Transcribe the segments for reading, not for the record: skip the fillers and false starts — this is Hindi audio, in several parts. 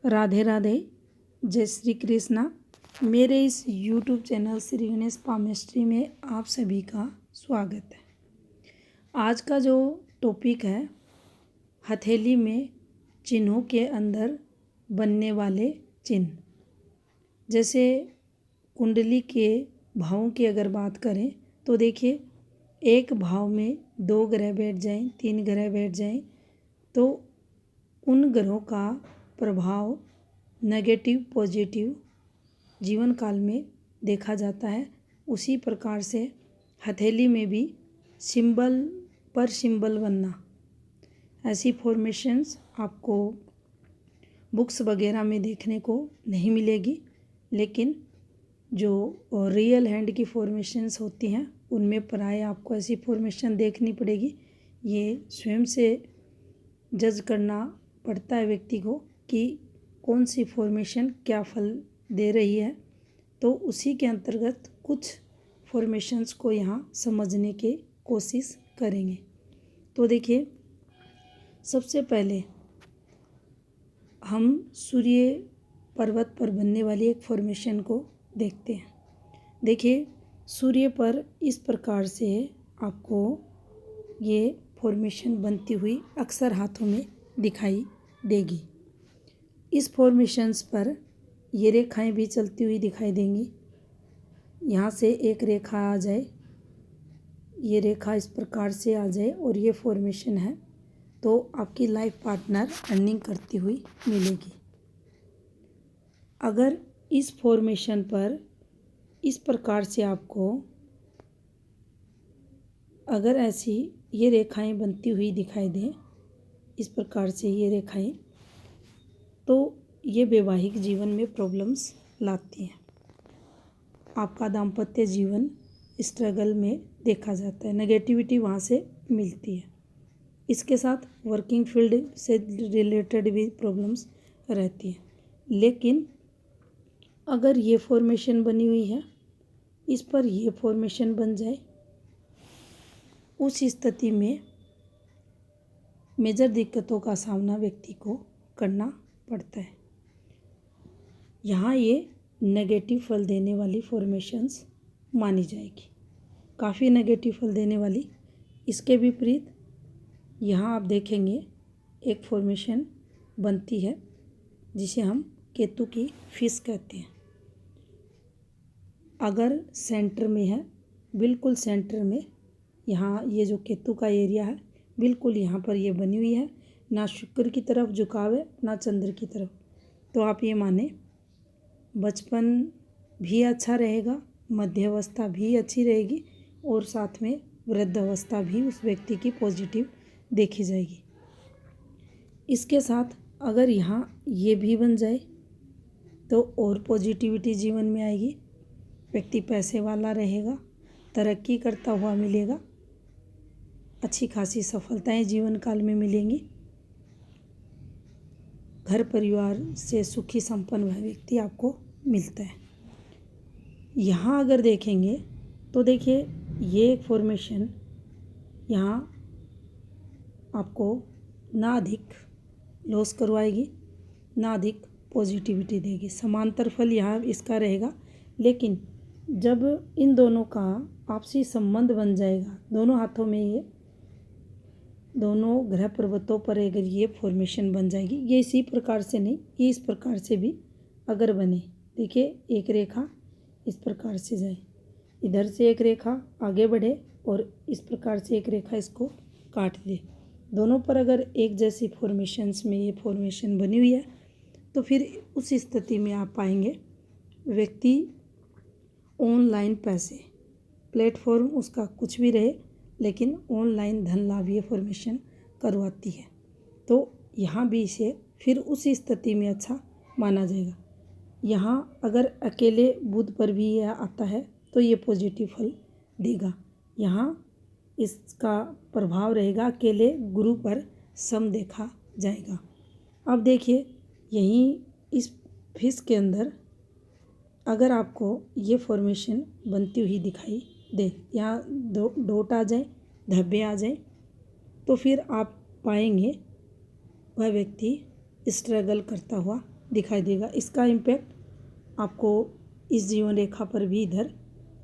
राधे राधे, जय श्री कृष्णा। मेरे इस YouTube channel Shri Ganesh palmistry में आप सभी का स्वागत है। आज का जो टॉपिक है, हथेली में चिन्हों के अंदर बनने वाले चिन्ह। जैसे कुंडली के भावों की अगर बात करें तो देखिए, एक भाव में 2 ग्रह बैठ जाएं, 3 ग्रह बैठ जाएं तो उन ग्रहों का प्रभाव नेगेटिव पॉजिटिव जीवन काल में देखा जाता है। उसी प्रकार से हथेली में भी सिंबल पर सिंबल बनना, ऐसी फॉर्मेशंस आपको बुक्स वगैरह में देखने को नहीं मिलेगी, लेकिन जो रियल हैंड की फॉर्मेशंस होती हैं उनमें प्राय आपको ऐसी फॉर्मेशन देखनी पड़ेगी। ये स्वयं से जज करना पड़ता है व्यक्ति को कि कौन सी फॉर्मेशन क्या फल दे रही है, तो उसी के अंतर्गत कुछ फॉर्मेशंस को यहाँ समझने की कोशिश करेंगे। तो देखिए, सबसे पहले हम सूर्य पर्वत पर बनने वाली एक फॉर्मेशन को देखते हैं। देखिए, सूर्य पर इस प्रकार से आपको ये फॉर्मेशन बनती हुई अक्सर हाथों में दिखाई देगी। इस फॉर्मेशंस पर ये रेखाएं भी चलती हुई दिखाई देंगी। यहाँ से एक रेखा आ जाए, ये रेखा इस प्रकार से आ जाए और ये फॉर्मेशन है, तो आपकी लाइफ पार्टनर अर्निंग करती हुई मिलेगी। अगर इस फॉर्मेशन पर इस प्रकार से आपको अगर ऐसी ये रेखाएं बनती हुई दिखाई दें, इस प्रकार से ये रेखाएं, तो ये वैवाहिक जीवन में प्रॉब्लम्स लाती हैं। आपका दाम्पत्य जीवन स्ट्रगल में देखा जाता है, नेगेटिविटी वहाँ से मिलती है। इसके साथ वर्किंग फील्ड से रिलेटेड भी प्रॉब्लम्स रहती हैं। लेकिन अगर ये फॉर्मेशन बनी हुई है, इस पर ये फॉर्मेशन बन जाए, उस स्थिति में मेजर दिक्कतों का सामना व्यक्ति को करना पड़ता है। यहाँ ये नेगेटिव फल देने वाली फॉर्मेशंस मानी जाएगी, काफ़ी नेगेटिव फल देने वाली। इसके विपरीत यहाँ आप देखेंगे एक फॉर्मेशन बनती है जिसे हम केतु की फिश कहते हैं। अगर सेंटर में है, बिल्कुल सेंटर में, यहाँ ये जो केतु का एरिया है बिल्कुल यहाँ पर ये बनी हुई है, ना शुक्र की तरफ झुकाव है ना चंद्र की तरफ, तो आप ये माने बचपन भी अच्छा रहेगा, मध्यावस्था भी अच्छी रहेगी और साथ में वृद्धावस्था भी उस व्यक्ति की पॉजिटिव देखी जाएगी। इसके साथ अगर यहाँ ये भी बन जाए तो और पॉजिटिविटी जीवन में आएगी, व्यक्ति पैसे वाला रहेगा, तरक्की करता हुआ मिलेगा, अच्छी खासी सफलताएं जीवन काल में मिलेंगी, घर परिवार से सुखी संपन्न वह व्यक्ति आपको मिलता है। यहाँ अगर देखेंगे तो देखिए, ये एक फॉर्मेशन यहाँ आपको ना अधिक लॉस करवाएगी ना अधिक पॉजिटिविटी देगी, समांतर फल यहाँ इसका रहेगा। लेकिन जब इन दोनों का आपसी संबंध बन जाएगा, दोनों हाथों में ये दोनों ग्रह पर्वतों पर अगर ये फॉर्मेशन बन जाएगी, ये इसी प्रकार से नहीं, ये इस प्रकार से भी अगर बने, देखिए एक रेखा इस प्रकार से जाए, इधर से एक रेखा आगे बढ़े और इस प्रकार से एक रेखा इसको काट दे, दोनों पर अगर एक जैसी फॉर्मेशंस में ये फॉर्मेशन बनी हुई है, तो फिर उस स्थिति में आप पाएंगे व्यक्ति ऑनलाइन पैसे, प्लेटफॉर्म उसका कुछ भी रहे, लेकिन ऑनलाइन धन लाभ ये फॉर्मेशन करवाती है, तो यहाँ भी इसे फिर उसी स्थिति में अच्छा माना जाएगा। यहाँ अगर अकेले बुध पर भी यह आता है तो ये पॉजिटिव फल देगा। यहाँ इसका प्रभाव रहेगा अकेले गुरु पर सम देखा जाएगा। अब देखिए, यहीं इस फिश के अंदर अगर आपको ये फॉर्मेशन बनती हुई दिखाई दे, यहाँ डॉट आ जाए, धब्बे आ जाए, तो फिर आप पाएंगे वह व्यक्ति स्ट्रगल करता हुआ दिखाई देगा। इसका इम्पैक्ट आपको इस जीवन रेखा पर भी इधर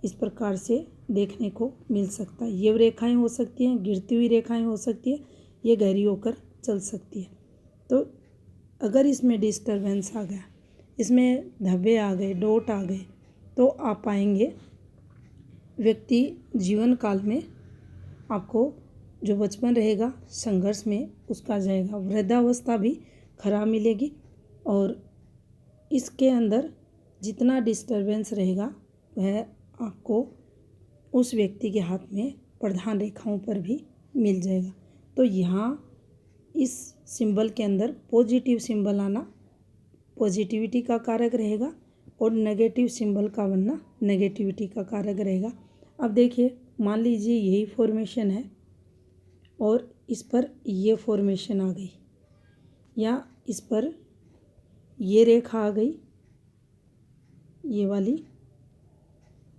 इस प्रकार से देखने को मिल सकता है। ये रेखाएं हो सकती हैं, गिरती हुई रेखाएं हो सकती है, ये गहरी होकर चल सकती है। तो अगर इसमें डिस्टरबेंस आ गया, इसमें धब्बे आ गए, डॉट आ गए, तो आप पाएंगे व्यक्ति जीवन काल में आपको जो बचपन रहेगा संघर्ष में उसका जाएगा, वृद्धावस्था भी खराब मिलेगी। और इसके अंदर जितना डिस्टरबेंस रहेगा वह आपको उस व्यक्ति के हाथ में प्रधान रेखाओं पर भी मिल जाएगा। तो यहाँ इस सिंबल के अंदर पॉजिटिव सिंबल आना पॉजिटिविटी का कारक रहेगा और नेगेटिव सिंबल का बनना नेगेटिविटी का कारक रहेगा। अब देखिए, मान लीजिए यही फॉर्मेशन है और इस पर ये फॉर्मेशन आ गई या इस पर ये रेखा आ गई, ये वाली,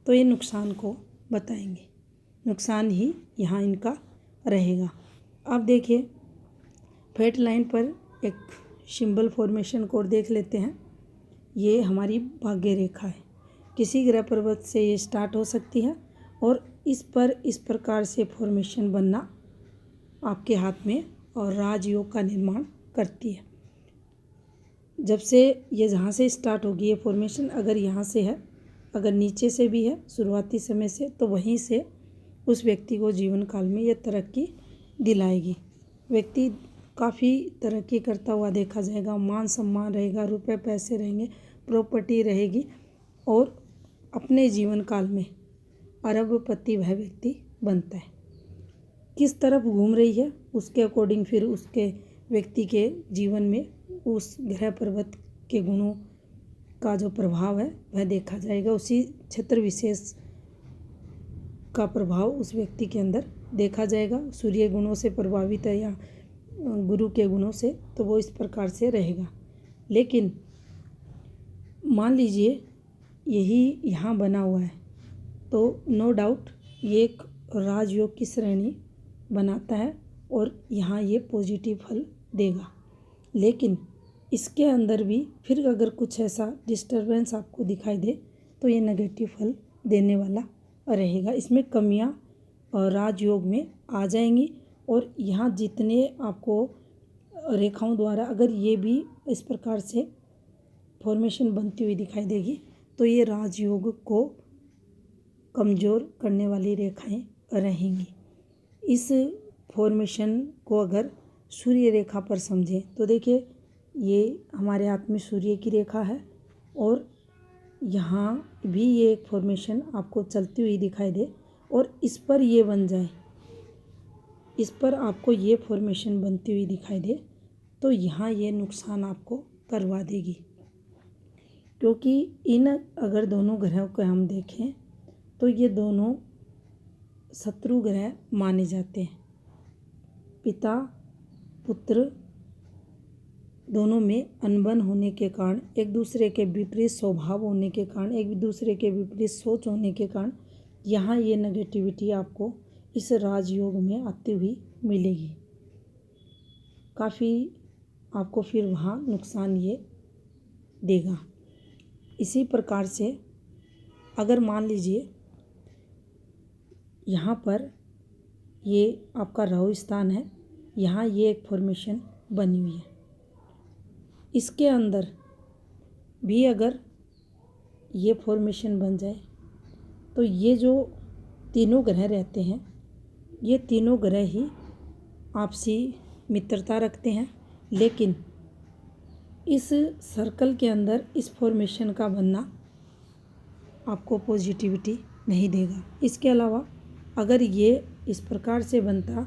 तो ये नुकसान को बताएंगे, नुकसान ही यहाँ इनका रहेगा। अब देखिए, फेट लाइन पर एक सिंबल फॉर्मेशन को देख लेते हैं। ये हमारी भाग्य रेखा है, किसी ग्रह पर्वत से ये स्टार्ट हो सकती है और इस पर इस प्रकार से फॉर्मेशन बनना आपके हाथ में और राजयोग का निर्माण करती है। जब से ये जहाँ से स्टार्ट होगी ये फॉर्मेशन, अगर यहाँ से है, अगर नीचे से भी है शुरुआती समय से, तो वहीं से उस व्यक्ति को जीवन काल में ये तरक्की दिलाएगी। व्यक्ति काफ़ी तरक्की करता हुआ देखा जाएगा, मान सम्मान रहेगा, रुपए पैसे रहेंगे, प्रॉपर्टी रहेगी और अपने जीवन काल में अरबपति वह व्यक्ति बनता है। किस तरफ घूम रही है उसके अकॉर्डिंग फिर उसके व्यक्ति के जीवन में उस ग्रह पर्वत के गुणों का जो प्रभाव है वह देखा जाएगा। उसी क्षेत्र विशेष का प्रभाव उस व्यक्ति के अंदर देखा जाएगा। सूर्य गुणों से प्रभावित है या गुरु के गुणों से, तो वो इस प्रकार से रहेगा। लेकिन मान लीजिए यही यहाँ बना हुआ है, तो नो डाउट ये एक राजयोग की श्रेणी बनाता है और यहाँ ये पॉजिटिव फल देगा। लेकिन इसके अंदर भी फिर अगर कुछ ऐसा डिस्टरबेंस आपको दिखाई दे तो ये नेगेटिव फल देने वाला रहेगा। इसमें कमियां और राजयोग में आ जाएंगी और यहाँ जितने आपको रेखाओं द्वारा अगर ये भी इस प्रकार से फॉर्मेशन बनती हुई दिखाई देगी तो ये राजयोग को कमज़ोर करने वाली रेखाएं रहेंगी। इस फॉर्मेशन को अगर सूर्य रेखा पर समझें तो देखिए, ये हमारे हाथ में सूर्य की रेखा है और यहाँ भी ये एक फॉर्मेशन आपको चलती हुई दिखाई दे और इस पर ये बन जाए, इस पर आपको ये फॉर्मेशन बनती हुई दिखाई दे, तो यहाँ ये नुकसान आपको करवा देगी। क्योंकि इन अगर दोनों ग्रहों को हम देखें तो ये दोनों शत्रु ग्रह माने जाते हैं। पिता पुत्र दोनों में अनबन होने के कारण, एक दूसरे के विपरीत स्वभाव होने के कारण, एक दूसरे के विपरीत सोच होने के कारण यहाँ ये नेगेटिविटी आपको इस राजयोग में आती हुई मिलेगी। काफ़ी आपको फिर वहाँ नुकसान ये देगा। इसी प्रकार से अगर मान लीजिए यहाँ पर ये आपका राहु स्थान है, यहाँ ये एक फॉर्मेशन बनी हुई है, इसके अंदर भी अगर ये फॉर्मेशन बन जाए तो ये जो तीनों ग्रह रहते हैं ये तीनों ग्रह ही आपसी मित्रता रखते हैं, लेकिन इस सर्कल के अंदर इस फॉर्मेशन का बनना आपको पॉजिटिविटी नहीं देगा। इसके अलावा अगर ये इस प्रकार से बनता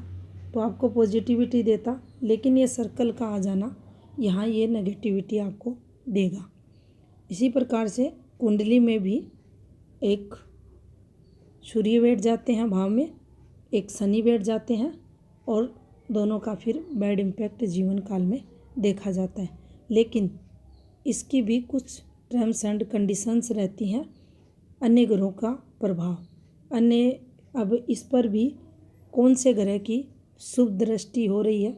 तो आपको पॉजिटिविटी देता, लेकिन ये सर्कल का आ जाना यहाँ ये नेगेटिविटी आपको देगा। इसी प्रकार से कुंडली में भी एक सूर्य बैठ जाते हैं भाव में, एक शनि बैठ जाते हैं और दोनों का फिर बैड इम्पैक्ट जीवन काल में देखा जाता है। लेकिन इसकी भी कुछ टर्म्स एंड कंडीशंस रहती हैं, अन्य ग्रहों का प्रभाव, अन्य, अब इस पर भी कौन से ग्रह की शुभ दृष्टि हो रही है,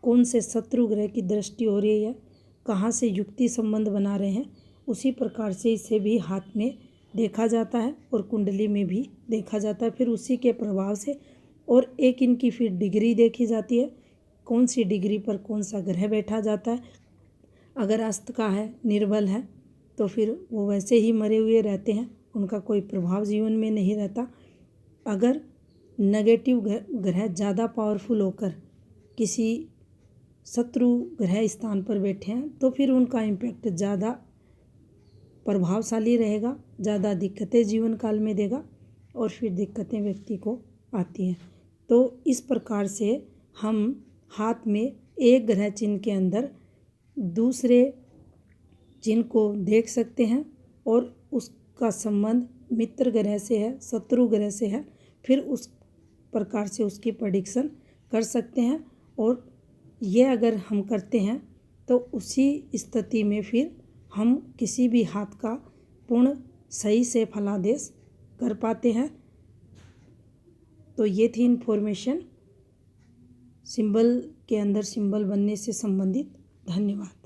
कौन से शत्रु ग्रह की दृष्टि हो रही है, कहाँ से युक्ति संबंध बना रहे हैं, उसी प्रकार से इसे भी हाथ में देखा जाता है और कुंडली में भी देखा जाता है। फिर उसी के प्रभाव से और एक इनकी फिर डिग्री देखी जाती है, कौन सी डिग्री पर कौन सा ग्रह बैठा जाता है। अगर अस्त का है, निर्बल है, तो फिर वो वैसे ही मरे हुए रहते हैं, उनका कोई प्रभाव जीवन में नहीं रहता। अगर नेगेटिव ग्रह ज़्यादा पावरफुल होकर किसी शत्रु ग्रह स्थान पर बैठे हैं तो फिर उनका इम्पैक्ट ज़्यादा प्रभावशाली रहेगा, ज़्यादा दिक्कतें जीवन काल में देगा और फिर दिक्कतें व्यक्ति को आती हैं। तो इस प्रकार से हम हाथ में एक ग्रह चिन्ह के अंदर दूसरे चिन्ह को देख सकते हैं और उसका संबंध मित्र ग्रह से है, शत्रु ग्रह से है, फिर उस प्रकार से उसकी प्रेडिक्शन कर सकते हैं। और ये अगर हम करते हैं तो उसी स्थिति में फिर हम किसी भी हाथ का पूर्ण सही से फलादेश कर पाते हैं। तो ये थी इन्फॉर्मेशन सिंबल के अंदर सिंबल बनने से संबंधित। धन्यवाद।